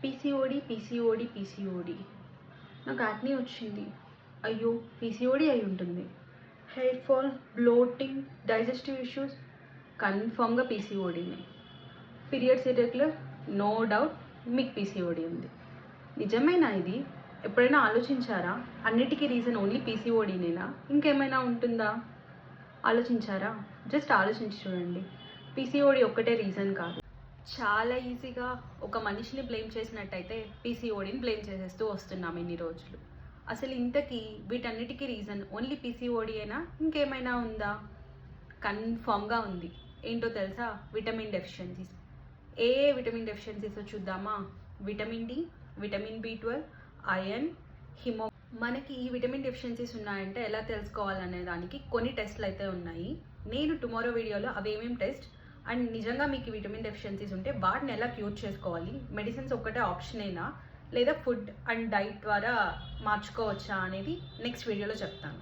PCOD నాకు acne వచ్చింది. అయ్యో పీసీఓడి అయి ఉంటుంది. Hair fall, bloating, digestive issues కన్ఫామ్గా పీసీఓడినే. పీరియడ్స్ ఇర్రెగ్యులర్, నో డౌట్ మీకు పీసీఓడి ఉంది. నిజమేనా ఇది? ఎప్పుడైనా ఆలోచించారా? అన్నిటికీ రీజన్ ఓన్లీ పీసీఓడినేనా? ఇంకేమైనా ఉంటుందా? ఆలోచించారా? జస్ట్ ఆలోచించి చూడండి. పీసీఓడి ఒక్కటే రీజన్ కాదు. చాలా ఈజీగా ఒక మనిషిని బ్లేమ్ చేసినట్టయితే పీసీఓడిని బ్లేమ్ చేసేస్తూ వస్తున్నాం ఇన్ని రోజులు. అసలు ఇంతకీ వీటన్నిటికీ రీజన్ ఓన్లీ పీసీఓడియేనా? ఇంకేమైనా ఉందా? కన్ఫామ్గా ఉంది. ఏంటో తెలుసా? Vitamin deficiencies. ఏ విటమిన్ డెఫిషియన్సీస్ చూద్దామా? విటమిన్ డి, విటమిన్ బి12, ఐరన్, హిమో. మనకి ఈ విటమిన్ డెఫిషియన్సీస్ ఉన్నాయంటే ఎలా తెలుసుకోవాలనే దానికి కొన్ని టెస్ట్లు అయితే ఉన్నాయి. నేను టుమారో వీడియోలో అవి ఏమేమి టెస్ట్ అండ్ నిజంగా మీకు విటమిన్ డెఫిషియన్సీస్ ఉంటే వాటిని ఎలా క్యూర్ చేసుకోవాలి, మెడిసిన్స్ ఒక్కటే ఆప్షనేనా లేదా ఫుడ్ అండ్ డైట్ ద్వారా మార్చుకోవచ్చా అనేది నెక్స్ట్ వీడియోలో చెప్తాను.